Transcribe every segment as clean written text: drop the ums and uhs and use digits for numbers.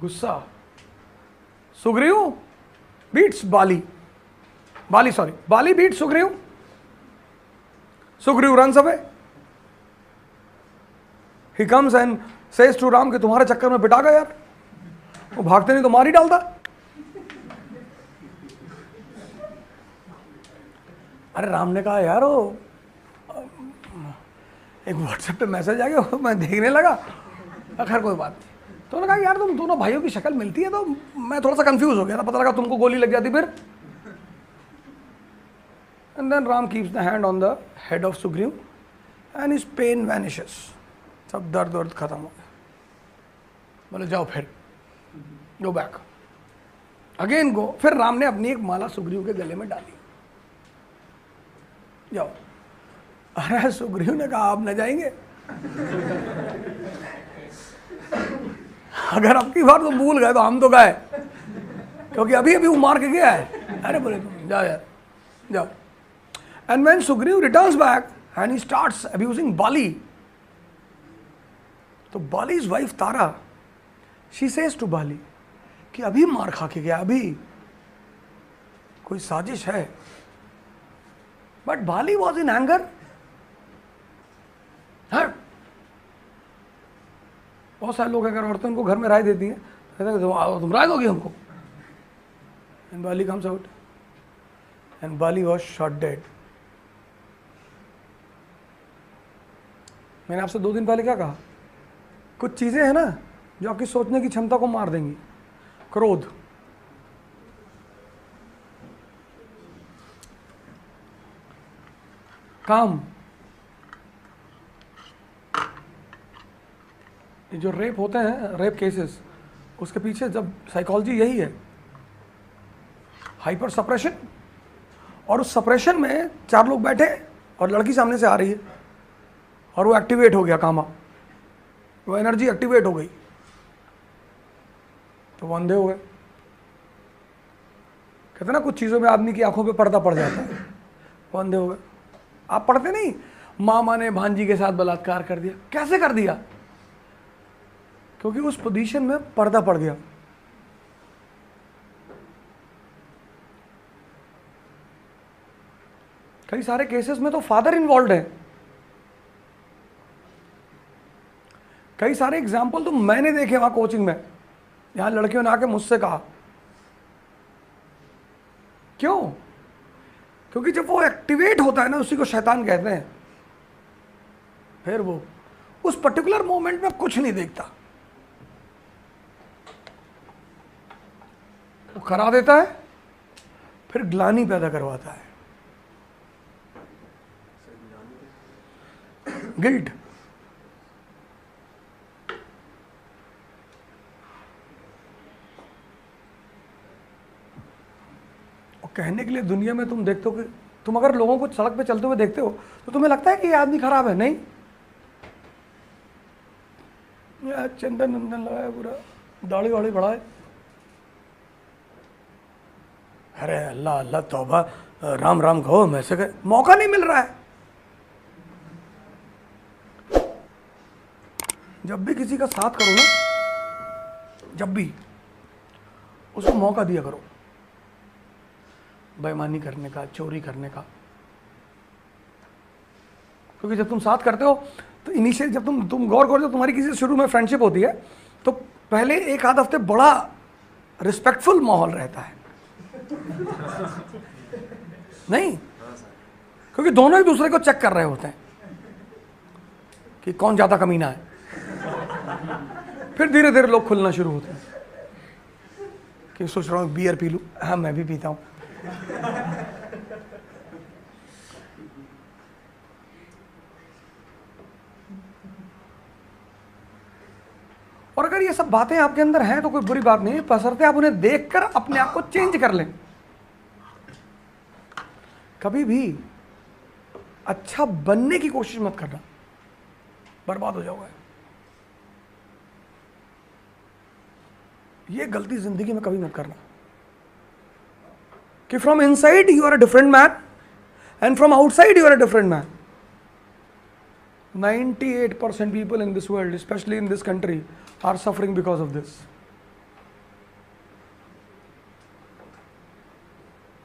गुस्सा. Sugriv beats Bali. Bali beats Sugriv. Sugriv runs away. He comes and says to Ram कि तुम्हारे चक्कर में पिटा गया यार. वो भागते नहीं तो मार ही डालता. अरे राम ने कहा यार वो एक व्हाट्सएप पे मैसेज आ गया, मैं देखने लगा. खैर कोई बात नहीं. तो उन्होंने कहा यार तुम दोनों भाइयों की शक्ल मिलती है, तो मैं थोड़ा सा कंफ्यूज हो गया था. पता लगा तुमको गोली लग जाती फिर. And then Ram keeps the hand on the head of Sugriva and his pain vanishes. सब दर्द खत्म हो गया. बोले जाओ फिर गो बैक अगेन गो. फिर राम ने अपनी एक माला सुग्रीव के गले में डाली. जाओ. अरे सुग्रीव ने कहा आप न जाएंगे. अगर अब की बार तो भूल गए तो हम तो गए, क्योंकि अभी अभी वो मार के गया है. अरे बोले तुम जाओ यार जाओ. And when Sugriva returns back and he starts abusing Bali, तो Bali's wife Tara she says to Bali कि अभी मार खा के गया, अभी कोई साजिश है. But Bali was in anger. बहुत सारे लोग अगर औरतें उनको घर में राय देती हैं, तुम राय दोगी हमको. And Bali comes out and Bali was shot dead. मैंने आपसे 2 दिन पहले क्या कहा, कुछ चीजें हैं ना जो आपकी सोचने की क्षमता को मार देंगी. क्रोध, काम, ये जो रेप होते हैं, रेप केसेस, उसके पीछे जब साइकोलॉजी यही है, हाइपर सप्रेशन. और उस सप्रेशन में 4 लोग बैठे और लड़की सामने से आ रही है और वो एक्टिवेट हो गया कामा, वो एनर्जी एक्टिवेट हो गई तो वो अंधे हो गए. कहते ना कुछ चीज़ों में आदमी की आंखों पे पर्दा पड़ जाता है, वो अंधे हो गए. आप पढ़ते नहीं, मामा ने भांजी के साथ बलात्कार कर दिया. कैसे कर दिया? क्योंकि उस पोजीशन में पर्दा पड़ गया. कई सारे केसेस में तो फादर इन्वॉल्व है. कई सारे एग्जाम्पल तो मैंने देखे वहां कोचिंग में, यहां लड़कियों ने आके मुझसे कहा. क्यों? क्योंकि जब वो एक्टिवेट होता है ना, उसी को शैतान कहते हैं. फिर वो उस पर्टिकुलर मोमेंट में कुछ नहीं देखता, वो करा देता है, फिर ग्लानि पैदा करवाता है. गिल्ट. कहने के लिए दुनिया में तुम देखते हो कि तुम अगर लोगों को सड़क पे चलते हुए देखते हो तो तुम्हें लगता है कि ये आदमी खराब है. नहीं, यार चंदन नंदन लगाया, पूरा दाढ़ी वाड़ी बढ़ाए, अरे अल्लाह अल्लाह तौबा राम राम कहो, मैं से मौका नहीं मिल रहा है. जब भी किसी का साथ करो ना, जब भी उसको मौका दिया करो बेईमानी करने का, चोरी करने का. क्योंकि जब तुम साथ करते हो तो इनिशियल जब तुम गौर करो, जब तुम्हारी किसी से शुरू में फ्रेंडशिप होती है तो पहले 1 आध हफ्ते बड़ा रिस्पेक्टफुल माहौल रहता है. नहीं, क्योंकि दोनों एक दूसरे को चेक कर रहे होते हैं कि कौन ज्यादा कमीना है. फिर धीरे धीरे लोग खुलना शुरू होते हैं कि सोच रहा हूँ बियर पी लूं. हाँ मैं भी पीता हूं. और अगर ये सब बातें आपके अंदर हैं तो कोई बुरी बात नहीं, बशर्ते आप उन्हें देखकर अपने आप को चेंज कर लें. कभी भी अच्छा बनने की कोशिश मत करना, बर्बाद हो जाओगे. ये गलती जिंदगी में कभी मत करना कि from inside you are a different man and from outside you are a different man. 98% people in this world, especially in this country, are suffering because of this.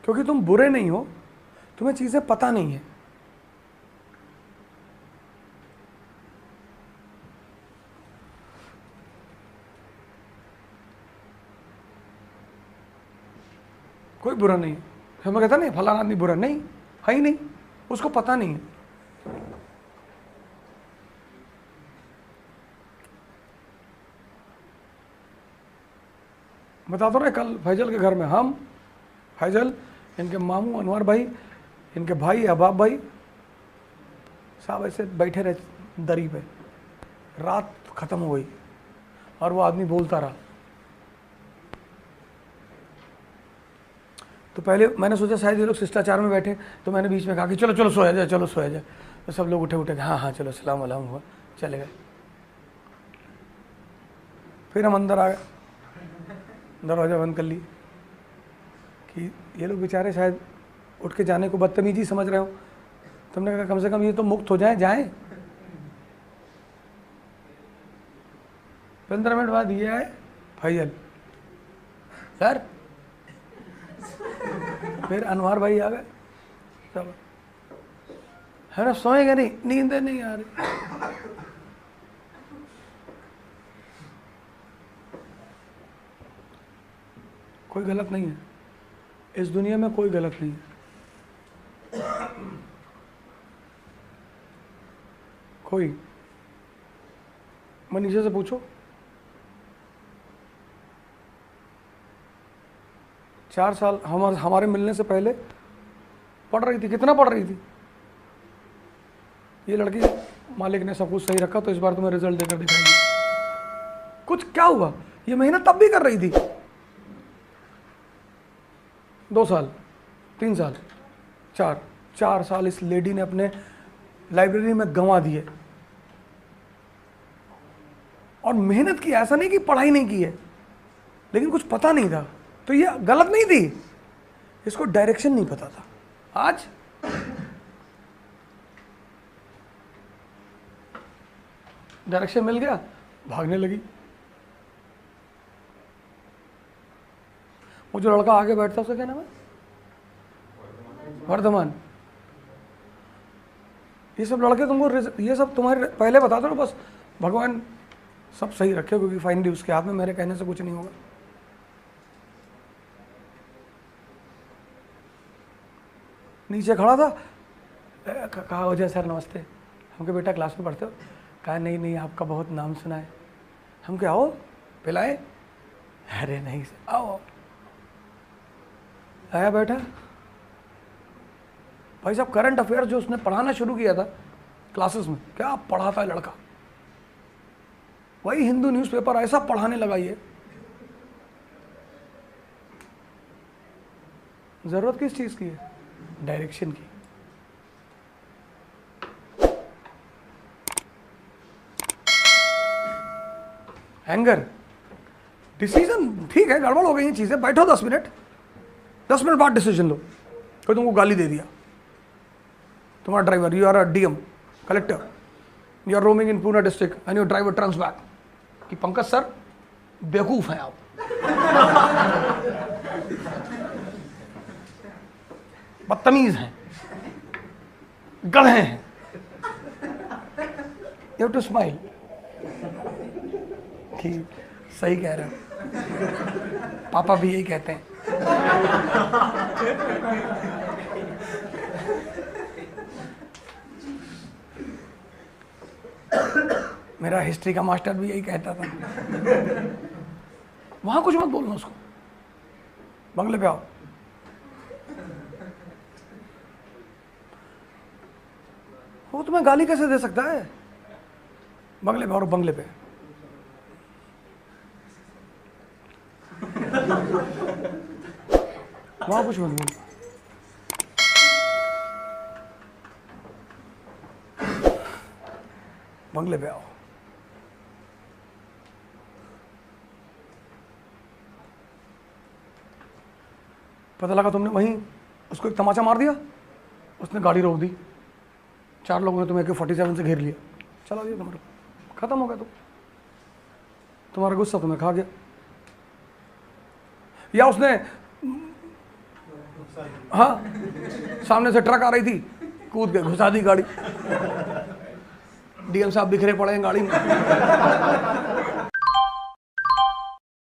क्योंकि तुम बुरे नहीं हो, तुम्हें चीजें पता नहीं है। कोई बुरा नहीं है। हमें कहता नहीं फलाना आदमी बुरा, नहीं है ही नहीं, उसको पता नहीं है। बता दो ना, कल फैजल के घर में हम, फैजल, इनके मामू अनवर भाई, इनके भाई अहबाब भाई, साहब ऐसे बैठे रहे दरी पे, रात खत्म हो गई और वो आदमी बोलता रहा। तो पहले मैंने सोचा शायद ये लोग शिष्टाचार में बैठे, तो मैंने बीच में कहा कि चलो चलो सोया जाए, चलो सोया जाए। तो सब लोग उठे उठे, हाँ हाँ चलो, सलाम अलैकुम हुआ, चले गए। फिर हम अंदर आ गए, दरवाज़ा बंद कर लिए कि ये लोग बेचारे शायद उठ के जाने को बदतमीजी समझ रहे हो। तुमने कहा कम से कम ये तो मुक्त हो जाए, जाएं। 15 मिनट बाद ये आए फैजल सर, फिर अनवर भाई आ गए सब। है ना, सोएंगे नहीं, नींद नहीं आ रही। कोई गलत नहीं है इस दुनिया में, कोई गलत नहीं है। कोई मनीषा से पूछो, 4 साल हमारे मिलने से पहले पढ़ रही थी। कितना पढ़ रही थी? ये लड़की, मालिक ने सब कुछ सही रखा तो इस बार तुम्हें रिजल्ट देकर दिखाएंगे। कुछ क्या हुआ, ये मेहनत तब भी कर रही थी। 2 साल, 3 साल, 4 साल इस लेडी ने अपने लाइब्रेरी में गंवा दिए और मेहनत की। ऐसा नहीं कि पढ़ाई नहीं की है, लेकिन कुछ पता नहीं था। तो ये गलत नहीं थी, इसको डायरेक्शन नहीं पता था। आज डायरेक्शन मिल गया, भागने लगी। वो जो लड़का आगे बैठता उसका क्या नाम है? वर्धमान। ये सब लड़के तुमको, ये सब तुम्हारे पहले बता दो ना, बस भगवान सब सही रखे, क्योंकि फाइनली उसके हाथ में, मेरे कहने से कुछ नहीं होगा। नीचे खड़ा था, कहा वजह सर नमस्ते। हम कहा बेटा क्लास में पढ़ते हो? कहा नहीं नहीं, आपका बहुत नाम सुना है। हम क्या, आओ पिलाए? अरे नहीं सर, आओ। आया बैठा। भाई साहब, करंट अफेयर्स जो उसने पढ़ाना शुरू किया था क्लासेस में, क्या पढ़ाता है लड़का। वही हिंदू न्यूज़पेपर ऐसा पढ़ाने लगा। ये जरूरत किस चीज की है? डायरेक्शन की। एंगर, डिसीजन ठीक है, गड़बड़ हो गई ये चीजें, बैठो 10 मिनट, 10 मिनट बाद डिसीजन लो। कोई तुमको गाली दे दिया, तुम्हारा driver, you are a DM collector, you are roaming in Poona district and your driver turns back कि पंकज सर बेवकूफ हैं आप। बदतमीज हैं, गधे हैं। यू हैव टू स्माइल कि सही कह रहे हो, पापा भी यही कहते हैं। मेरा हिस्ट्री का मास्टर भी यही कहता था। वहां कुछ मत बोलना उसको, बंगले पे आओ। वो तुम्हें गाली कैसे दे सकता है? बंगले पे और बंगले पे। वहां कुछ मत बोल। बंगले पे आओ। पता लगा तुमने वहीं उसको एक तमाचा मार दिया, उसने गाड़ी रोक दी, 4 लोगों ने तुम्हें AK-47 से घेर लिया, चला दिया तुम्हारा, खत्म हो गया। तुम्हारा गुस्सा तुम्हें खा गया। या उसने हाँ, सामने से ट्रक आ रही थी, कूद के घुसा दी गाड़ी। डीएम साहब बिखरे पड़े हैं गाड़ी में।